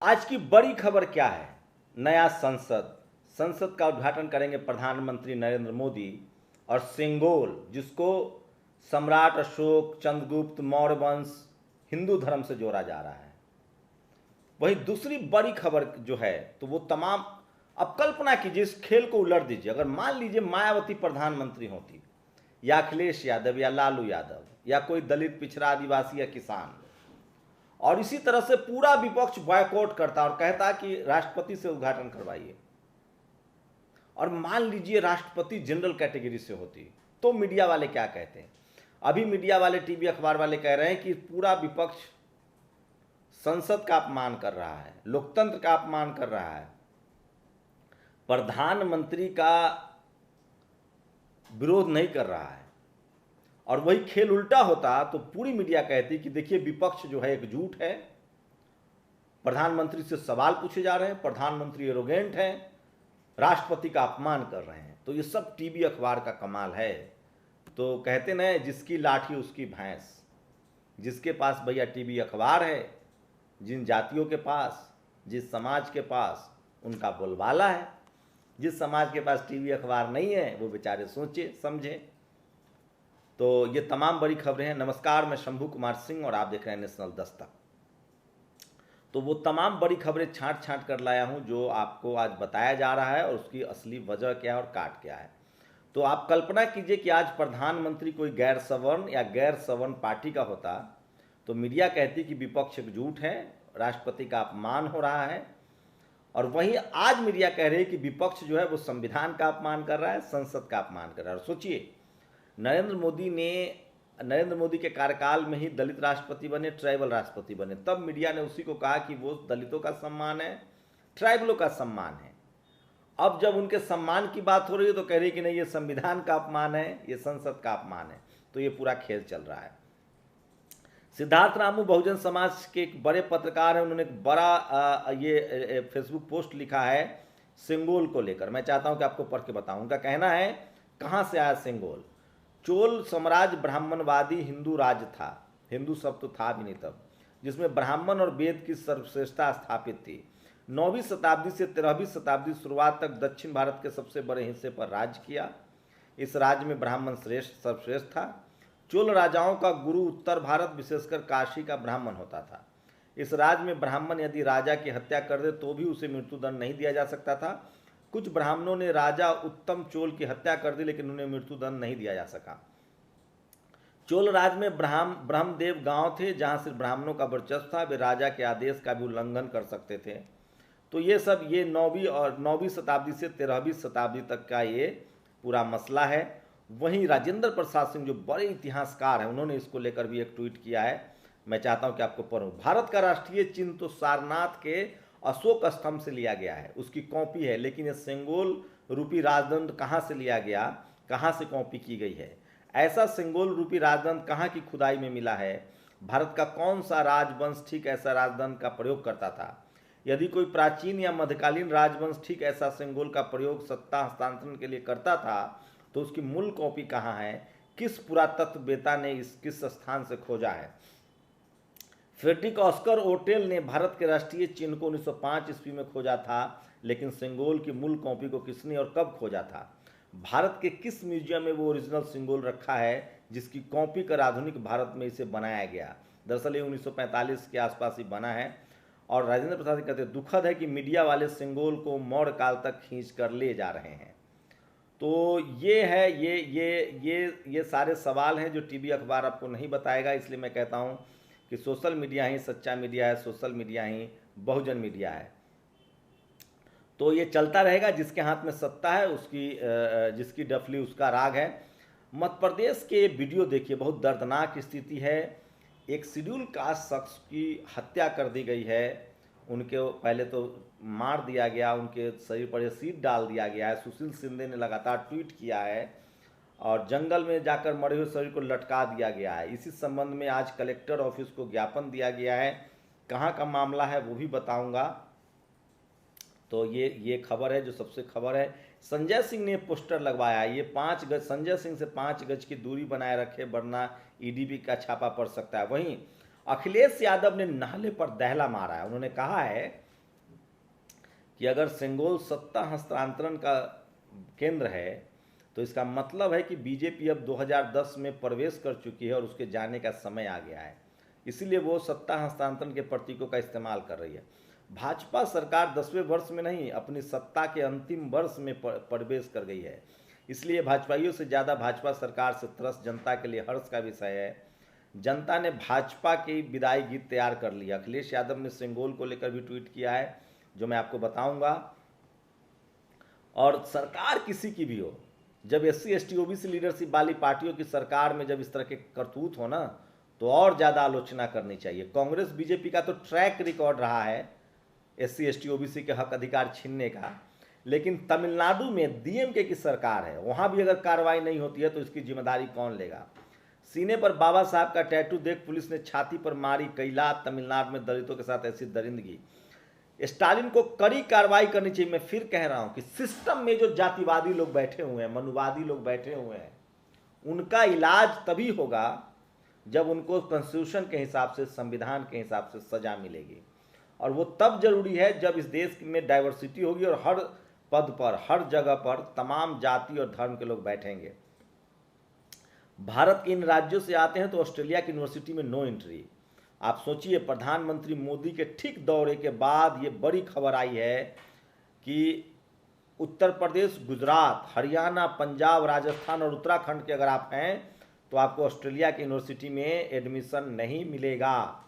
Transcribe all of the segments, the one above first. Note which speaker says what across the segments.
Speaker 1: आज की बड़ी खबर क्या है? नया संसद का उद्घाटन करेंगे प्रधानमंत्री नरेंद्र मोदी। और सिंगोल, जिसको सम्राट अशोक, चंद्रगुप्त मौर्य वंश, हिंदू धर्म से जोड़ा जा रहा है। वही दूसरी बड़ी खबर जो है तो वो तमाम, अब कल्पना कीजिए, इस खेल को उलट दीजिए। अगर मान लीजिए मायावती प्रधानमंत्री होती, या अखिलेश यादव, या लालू यादव, या कोई दलित, पिछड़ा, आदिवासी या किसान, और इसी तरह से पूरा विपक्ष बॉयकॉट करता और कहता कि राष्ट्रपति से उद्घाटन करवाइए, और मान लीजिए राष्ट्रपति जनरल कैटेगरी से होती, तो मीडिया वाले क्या कहते हैं? अभी मीडिया वाले, टीवी अखबार वाले कह रहे हैं कि पूरा विपक्ष संसद का अपमान कर रहा है, लोकतंत्र का अपमान कर रहा है, प्रधानमंत्री का विरोध नहीं कर रहा है। और वही खेल उल्टा होता तो पूरी मीडिया कहती कि देखिए विपक्ष जो है एकजुट है, प्रधानमंत्री से सवाल पूछे जा रहे हैं, प्रधानमंत्री एरोगेंट हैं, राष्ट्रपति का अपमान कर रहे हैं। तो ये सब टीवी अखबार का कमाल है। तो कहते न, जिसकी लाठी उसकी भैंस। जिसके पास भैया टीवी अखबार है, जिन जातियों के पास, जिस समाज के पास, उनका बोलबाला है। जिस समाज के पास टीवी अखबार नहीं है वो बेचारे सोचे समझे। तो ये तमाम बड़ी खबरें हैं। नमस्कार, मैं शंभू कुमार सिंह और आप देख रहे हैं नेशनल दस्तक। तो वो तमाम बड़ी खबरें छांट छांट कर लाया हूं जो आपको आज बताया जा रहा है, और उसकी असली वजह क्या है और काट क्या है। तो आप कल्पना कीजिए कि आज प्रधानमंत्री कोई गैर सवर्ण या गैर सवर्ण पार्टी का होता तो मीडिया कहती कि विपक्ष एकजुट है, राष्ट्रपति का अपमान हो रहा है। और वहीं आज मीडिया कह रही है कि विपक्ष जो है वो संविधान का अपमान कर रहा है, संसद का अपमान कर रहा है। और सोचिए, नरेंद्र मोदी के कार्यकाल में ही दलित राष्ट्रपति बने, ट्राइबल राष्ट्रपति बने। तब मीडिया ने उसी को कहा कि वो दलितों का सम्मान है, ट्राइबलों का सम्मान है। अब जब उनके सम्मान की बात हो रही है तो कह रही कि नहीं, ये संविधान का अपमान है, ये संसद का अपमान है। तो ये पूरा खेल चल रहा है। सिद्धार्थ रामू बहुजन समाज के एक बड़े पत्रकार हैं, उन्होंने एक बड़ा ये फेसबुक पोस्ट लिखा है सिंगोल को लेकर। मैं चाहता हूं कि आपको पढ़ के बताऊं। उनका कहना है, कहां से आया सिंगोल? चोल साम्राज्य ब्राह्मणवादी हिंदू राज्य था, हिंदू शब्द तो था भी नहीं तब, जिसमें ब्राह्मण और वेद की सर्वश्रेष्ठता स्थापित थी। 9वीं शताब्दी से 13वीं शताब्दी शुरुआत तक दक्षिण भारत के सबसे बड़े हिस्से पर राज्य किया। इस राज्य में ब्राह्मण सर्वश्रेष्ठ था। चोल राजाओं का गुरु उत्तर भारत, विशेषकर काशी का ब्राह्मण होता था। इस राज्य में ब्राह्मण यदि राजा की हत्या कर दे तो भी उसे मृत्युदंड नहीं दिया जा सकता था। कुछ ब्राह्मणों ने राजा उत्तम चोल की हत्या कर दी, लेकिन उन्हें मृत्युदंड नहीं दिया जा सका। चोल राज्य में ब्रह्मदेव गांव थे जहां सिर्फ ब्राह्मणों का वर्चस्व था, वे राजा के आदेश का भी उल्लंघन कर सकते थे। तो ये सब ये 9वीं शताब्दी से 13वीं शताब्दी तक का ये पूरा मसला है। वहीं राजेंद्र प्रसाद सिंह जो बड़े इतिहासकार हैं, उन्होंने इसको लेकर भी एक ट्वीट किया है। मैं चाहता हूं कि आपको पढ़ूं। भारत का राष्ट्रीय चिन्ह तो सारनाथ के अशोक स्तंभ से लिया गया है, उसकी कॉपी है, लेकिन ये सिंगोल रूपी राजदंड कहाँ से लिया गया, कहाँ से कॉपी की गई है? ऐसा सिंगोल रूपी राजदंड कहाँ की खुदाई में मिला है? भारत का कौन सा राजवंश ठीक ऐसा राजदंड का प्रयोग करता था? यदि कोई प्राचीन या मध्यकालीन राजवंश ठीक ऐसा सिंगोल का प्रयोग सत्ता हस्तांतरण के लिए करता था तो उसकी मूल कॉपी कहाँ है? किस पुरातत्ववेत्ता ने किस स्थान से खोजा है? फ्रेडरिक ऑस्कर ओटेल ने भारत के राष्ट्रीय चिन्ह को 1905 ईस्वी में खोजा था, लेकिन सिंगोल की मूल कॉपी को किसने और कब खोजा था? भारत के किस म्यूजियम में वो ओरिजिनल सिंगोल रखा है जिसकी कॉपी कर आधुनिक भारत में इसे बनाया गया? दरअसल ये 1945 के आसपास ही बना है। और राजेंद्र प्रसाद कहते हैं, दुखद है कि मीडिया वाले सिंगोल को मौर्य काल तक खींच कर ले जा रहे हैं। तो ये है, ये सारे सवाल हैं जो टीवी अखबार आपको नहीं बताएगा। इसलिए मैं कहता हूँ कि सोशल मीडिया ही सच्चा मीडिया है, सोशल मीडिया ही बहुजन मीडिया है। तो ये चलता रहेगा, जिसके हाथ में सत्ता है उसकी जिसकी डफली उसका राग है। मध्य प्रदेश के वीडियो देखिए, बहुत दर्दनाक स्थिति है। एक शेड्यूल कास्ट शख्स की हत्या कर दी गई है, उनके पहले तो मार दिया गया, उनके शरीर पर एसिड डाल दिया गया है। सुशील शिंदे ने लगातार ट्वीट किया है, और जंगल में जाकर मरे हुए शरीर को लटका दिया गया है। इसी संबंध में आज कलेक्टर ऑफिस को ज्ञापन दिया गया है। कहाँ का मामला है वो भी बताऊंगा। तो ये खबर है जो सबसे खबर है। संजय सिंह ने पोस्टर लगवाया, ये 5 गज, संजय सिंह से 5 गज की दूरी बनाए रखे वरना ईडीबी का छापा पड़ सकता है। वहीं अखिलेश यादव ने नाले पर दहला मारा है। उन्होंने कहा है कि अगर सेंगोल सत्ता हस्तांतरण का केंद्र है तो इसका मतलब है कि बीजेपी अब 2010 में प्रवेश कर चुकी है और उसके जाने का समय आ गया है, इसीलिए वो सत्ता हस्तांतरण के प्रतीकों का इस्तेमाल कर रही है। भाजपा सरकार 10वें वर्ष में नहीं, अपनी सत्ता के अंतिम वर्ष में प्रवेश कर गई है, इसलिए भाजपाइयों से ज़्यादा भाजपा सरकार से त्रस्त जनता के लिए हर्ष का विषय है। जनता ने भाजपा की विदाई गीत तैयार कर लिया। अखिलेश यादव ने सेंगोल को लेकर भी ट्वीट किया है, जो मैं आपको बताऊंगा। और सरकार किसी की भी हो, जब SC ST OBC लीडरशिप वाली पार्टियों की सरकार में जब इस तरह के करतूत हो ना, तो और ज़्यादा आलोचना करनी चाहिए। कांग्रेस बीजेपी का तो ट्रैक रिकॉर्ड रहा है SC ST OBC के हक अधिकार छीनने का, लेकिन तमिलनाडु में DMK की सरकार है, वहाँ भी अगर कार्रवाई नहीं होती है तो इसकी जिम्मेदारी कौन लेगा। सीने पर बाबा साहब का टैटू देख पुलिस ने छाती पर मारी कैला। तमिलनाडु में दलितों के साथ ऐसी दरिंदगी। स्टालिन को कड़ी कार्रवाई करनी चाहिए। मैं फिर कह रहा हूं कि सिस्टम में जो जातिवादी लोग बैठे हुए हैं, मनुवादी लोग बैठे हुए हैं, उनका इलाज तभी होगा जब उनको कॉन्स्टिट्यूशन के हिसाब से, संविधान के हिसाब से सजा मिलेगी। और वो तब जरूरी है जब इस देश में डाइवर्सिटी होगी और हर पद पर, हर जगह पर तमाम जाति और धर्म के लोग बैठेंगे। भारत के इन राज्यों से आते हैं तो ऑस्ट्रेलिया की यूनिवर्सिटी में नो एंट्री। आप सोचिए, प्रधानमंत्री मोदी के ठीक दौरे के बाद ये बड़ी खबर आई है कि उत्तर प्रदेश, गुजरात, हरियाणा, पंजाब, राजस्थान और उत्तराखंड के अगर आप हैं तो आपको ऑस्ट्रेलिया की यूनिवर्सिटी में एडमिशन नहीं मिलेगा।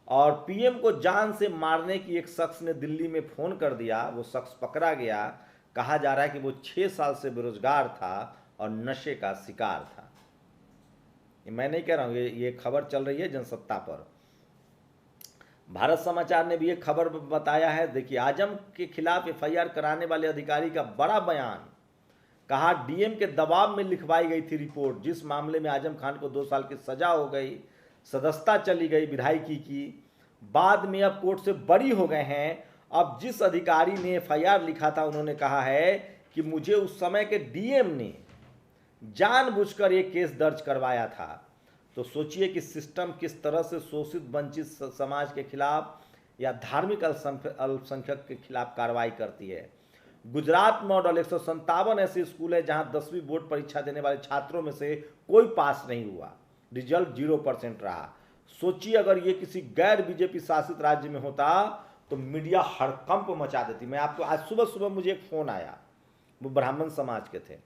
Speaker 1: और PM को जान से मारने की एक शख्स ने दिल्ली में फ़ोन कर दिया, वो शख्स पकड़ा गया। कहा जा रहा है कि वो 6 साल से बेरोजगार था और नशे का शिकार था। मैं नहीं कह रहा हूँ, ये खबर चल रही है जनसत्ता पर। भारत समाचार ने भी एक खबर बताया है। देखिए, आजम के खिलाफ FIR कराने वाले अधिकारी का बड़ा बयान। कहा DM के दबाव में लिखवाई गई थी रिपोर्ट, जिस मामले में आजम खान को 2 साल की सजा हो गई, सदस्यता चली गई विधायकी की, बाद में अब कोर्ट से बरी हो गए हैं। अब जिस अधिकारी ने FIR लिखा था, उन्होंने कहा है कि मुझे उस समय के DM ने जानबूझकर ये केस दर्ज करवाया था। तो सोचिए कि सिस्टम किस तरह से शोषित वंचित समाज के खिलाफ या धार्मिक अल्पसंख्यक के खिलाफ कार्रवाई करती है। गुजरात मॉडल 157 ऐसे स्कूल है जहां 10वीं बोर्ड परीक्षा देने वाले छात्रों में से कोई पास नहीं हुआ, रिजल्ट 0% रहा। सोचिए अगर ये किसी गैर बीजेपी शासित राज्य में होता तो मीडिया हड़कंप मचा देती। मैं आपको आज सुबह सुबह मुझे एक फोन आया, वो ब्राह्मण समाज के थे।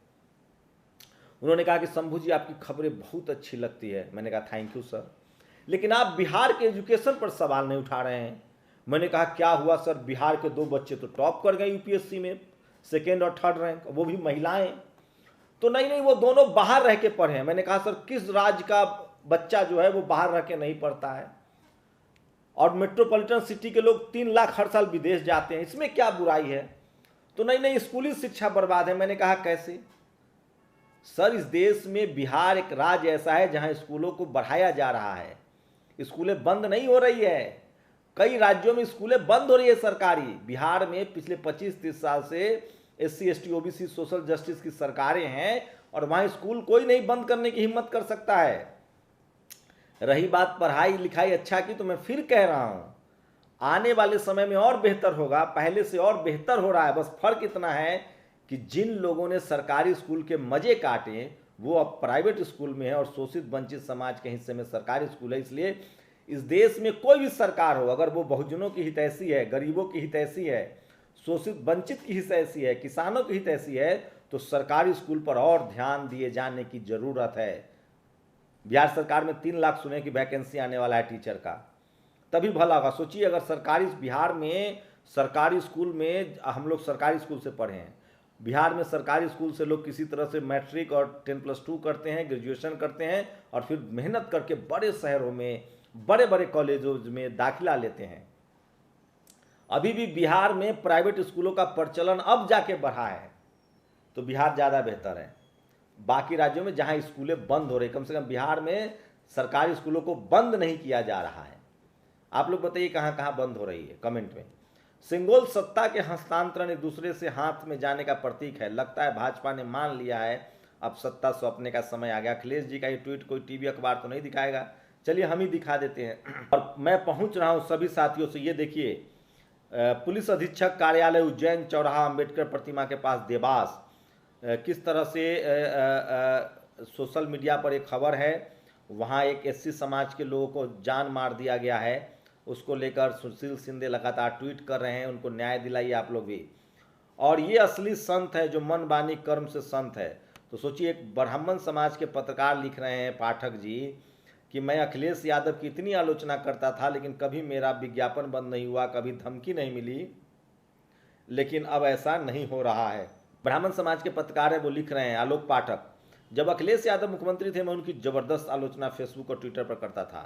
Speaker 1: उन्होंने कहा कि शंभू जी आपकी खबरें बहुत अच्छी लगती है। मैंने कहा थैंक यू सर, लेकिन आप बिहार के एजुकेशन पर सवाल नहीं उठा रहे हैं। मैंने कहा क्या हुआ सर? बिहार के 2 बच्चे तो टॉप कर गए UPSC में, 2nd और 3rd रैंक, वो भी महिलाएं। तो नहीं वो दोनों बाहर रह के पढ़े हैं। मैंने कहा सर किस राज्य का बच्चा जो है वो बाहर रह के नहीं पढ़ता है? और मेट्रोपॉलिटन सिटी के लोग 3 लाख हर साल विदेश जाते हैं, इसमें क्या बुराई है? तो नहीं स्कूली शिक्षा बर्बाद है। मैंने कहा कैसे? सर इस देश में बिहार एक राज्य ऐसा है जहां स्कूलों को बढ़ाया जा रहा है, स्कूलें बंद नहीं हो रही है। कई राज्यों में स्कूलें बंद हो रही है सरकारी। बिहार में पिछले 25-30 साल से SC ST OBC social justice की सरकारें हैं और वहां स्कूल कोई नहीं बंद करने की हिम्मत कर सकता है। रही बात पढ़ाई लिखाई अच्छा की, तो मैं फिर कह रहा हूं आने वाले समय में और बेहतर होगा, पहले से और बेहतर हो रहा है। बस फर्क इतना है कि जिन लोगों ने सरकारी स्कूल के मजे काटे वो अब प्राइवेट स्कूल में है और शोषित वंचित समाज के हिस्से में सरकारी स्कूल है। इसलिए इस देश में कोई भी सरकार हो, अगर वो बहुजनों की हितैषी है, गरीबों की हितैषी है, शोषित वंचित की हितैषी है, किसानों की हितैषी है, तो सरकारी स्कूल पर और ध्यान दिए जाने की जरूरत है। बिहार सरकार में 3 लाख सुने की वैकेंसी आने वाला है टीचर का, तभी भला होगा। सोचिए अगर सरकारी बिहार में सरकारी स्कूल में, हम लोग सरकारी स्कूल से पढ़े हैं, बिहार में सरकारी स्कूल से लोग किसी तरह से मैट्रिक और 10+2 करते हैं, ग्रेजुएशन करते हैं और फिर मेहनत करके बड़े शहरों में, बड़े बड़े कॉलेजों में दाखिला लेते हैं। अभी भी बिहार में प्राइवेट स्कूलों का प्रचलन अब जाके बढ़ा है, तो बिहार ज़्यादा बेहतर है। बाकी राज्यों में जहां स्कूलें बंद हो रही, कम से कम बिहार में सरकारी स्कूलों को बंद नहीं किया जा रहा है। आप लोग बताइए कहाँ कहाँ बंद हो रही है, कमेंट में। सेंगोल सत्ता के हस्तांतरण एक दूसरे से हाथ में जाने का प्रतीक है। लगता है भाजपा ने मान लिया है अब सत्ता सौंपने का समय आ गया। अखिलेश जी का ये ट्वीट कोई टीवी अखबार तो नहीं दिखाएगा, चलिए हम ही दिखा देते हैं। और मैं पहुंच रहा हूं सभी साथियों से, ये देखिए पुलिस अधीक्षक कार्यालय उज्जैन चौराहा अंबेडकर प्रतिमा के पास देवास, किस तरह से सोशल मीडिया पर एक खबर है, वहाँ एक एससी समाज के लोगों को जान मार दिया गया है, उसको लेकर सुशील शिंदे लगातार ट्वीट कर रहे हैं, उनको न्याय दिलाइए आप लोग भी। और ये असली संत है जो मन वाणी कर्म से संत है। तो सोचिए, एक ब्राह्मण समाज के पत्रकार लिख रहे हैं, पाठक जी, कि मैं अखिलेश यादव की इतनी आलोचना करता था लेकिन कभी मेरा विज्ञापन बंद नहीं हुआ, कभी धमकी नहीं मिली, लेकिन अब ऐसा नहीं हो रहा है। ब्राह्मण समाज के पत्रकार है, वो लिख रहे हैं, आलोक पाठक, जब अखिलेश यादव मुख्यमंत्री थे मैं उनकी ज़बरदस्त आलोचना फेसबुक और ट्विटर पर करता था।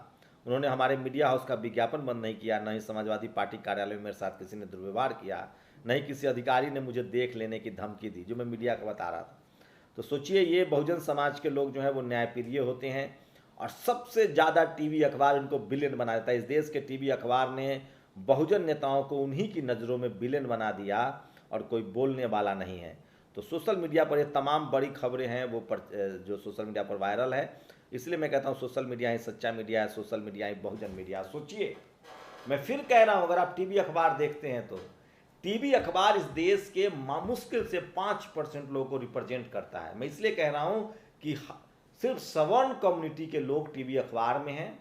Speaker 1: उन्होंने हमारे मीडिया हाउस का विज्ञापन बंद नहीं किया, न ही समाजवादी पार्टी कार्यालय में मेरे साथ किसी ने दुर्व्यवहार किया, न ही किसी अधिकारी ने मुझे देख लेने की धमकी दी, जो मैं मीडिया का बता रहा था। तो सोचिए, ये बहुजन समाज के लोग जो हैं वो न्यायप्रिय होते हैं, और सबसे ज़्यादा टीवी अखबार उनको विलेन बना देता है। इस देश के टीवी अखबार ने बहुजन नेताओं को उन्हीं की नज़रों में विलेन बना दिया, और कोई बोलने वाला नहीं है। तो सोशल मीडिया पर ये तमाम बड़ी खबरें हैं वो जो सोशल मीडिया पर वायरल है, इसलिए मैं कहता हूँ सोशल मीडिया ही सच्चा मीडिया है, सोशल मीडिया ही बहुजन मीडिया। सोचिए, मैं फिर कह रहा हूँ, अगर आप टीवी अखबार देखते हैं तो टीवी अखबार इस देश के मुश्किल से 5% लोगों को रिप्रेजेंट करता है। मैं इसलिए कह रहा हूँ कि सिर्फ सवर्ण कम्युनिटी के लोग टीवी अखबार में हैं,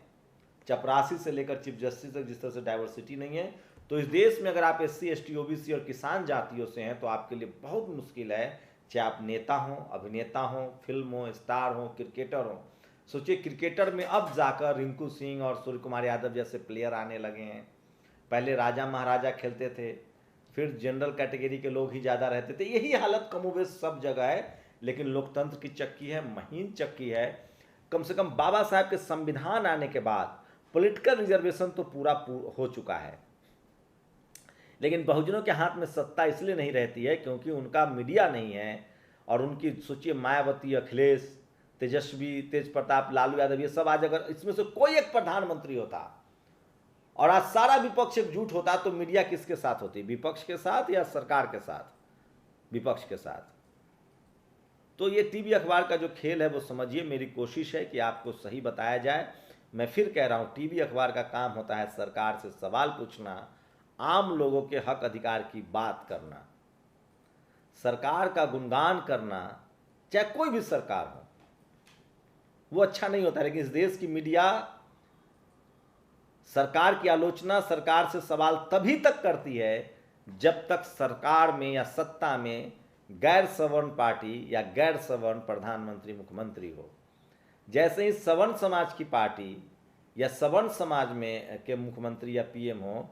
Speaker 1: चपरासी से लेकर चीफ जस्टिस तक जिस तरह से डाइवर्सिटी नहीं है। तो इस देश में अगर आप SC ST OBC और किसान जातियों से हैं तो आपके लिए बहुत मुश्किल है, चाहे आप नेता हों, अभिनेता हों, फिल्म हो, स्टार हो, क्रिकेटर हो। सोचिए, क्रिकेटर में अब जाकर रिंकू सिंह और सूर्य कुमार यादव जैसे प्लेयर आने लगे हैं। पहले राजा महाराजा खेलते थे, फिर जनरल कैटेगरी के लोग ही ज़्यादा रहते थे। यही हालत कमोबेश सब जगह है, लेकिन लोकतंत्र की चक्की है, महीन चक्की है। कम से कम बाबा साहब के संविधान आने के बाद पॉलिटिकल रिजर्वेशन तो पूरा हो चुका है, लेकिन बहुजनों के हाथ में सत्ता इसलिए नहीं रहती है क्योंकि उनका मीडिया नहीं है। और उनकी सोचिए, मायावती, अखिलेश, तेजस्वी, तेज प्रताप, लालू यादव, ये सब आज अगर इसमें से कोई एक प्रधानमंत्री होता और आज सारा विपक्ष एकजुट होता तो मीडिया किसके साथ होती? विपक्ष के साथ या सरकार के साथ? विपक्ष के साथ। तो ये टीवी अखबार का जो खेल है वो समझिए, मेरी कोशिश है कि आपको सही बताया जाए। मैं फिर कह रहा हूँ, टीवी अखबार का काम होता है सरकार से सवाल पूछना, आम लोगों के हक अधिकार की बात करना, सरकार का गुणगान करना, चाहे कोई भी सरकार हो, वो अच्छा नहीं होता। लेकिन इस देश की मीडिया सरकार की आलोचना, सरकार से सवाल तभी तक करती है जब तक सरकार में या सत्ता में गैर सवर्ण पार्टी या गैर सवर्ण प्रधानमंत्री, मुख्यमंत्री हो। जैसे ही सवर्ण समाज की पार्टी या सवर्ण समाज में के मुख्यमंत्री या PM हो,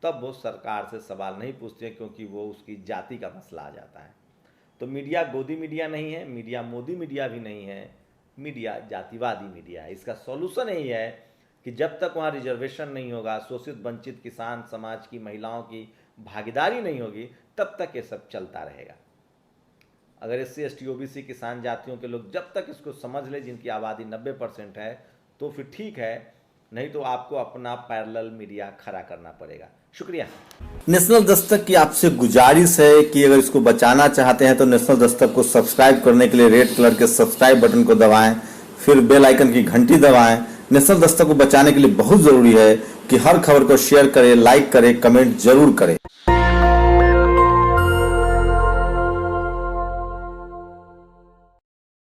Speaker 1: तब वो सरकार से सवाल नहीं पूछते हैं, क्योंकि वो उसकी जाति का मसला आ जाता है। तो मीडिया गोदी मीडिया नहीं है, मीडिया मोदी मीडिया भी नहीं है, मीडिया जातिवादी मीडिया है। इसका सॉल्यूशन यही है कि जब तक वहाँ रिजर्वेशन नहीं होगा, शोषित वंचित किसान समाज की महिलाओं की भागीदारी नहीं होगी, तब तक ये सब चलता रहेगा। अगर SC ST OBC किसान जातियों के लोग जब तक इसको समझ ले, जिनकी आबादी 90% है, तो फिर ठीक है, नहीं तो आपको अपना पैरेलल मीडिया खड़ा करना पड़ेगा। शुक्रिया।
Speaker 2: नेशनल दस्तक की आपसे गुजारिश है कि अगर इसको बचाना चाहते हैं तो नेशनल दस्तक को सब्सक्राइब करने के लिए रेड कलर के सब्सक्राइब बटन को दबाएं, फिर बेल आइकन की घंटी दबाएं। नेशनल दस्तक को बचाने के लिए बहुत जरूरी है कि हर खबर को शेयर करें, लाइक करें, कमेंट जरूर करें।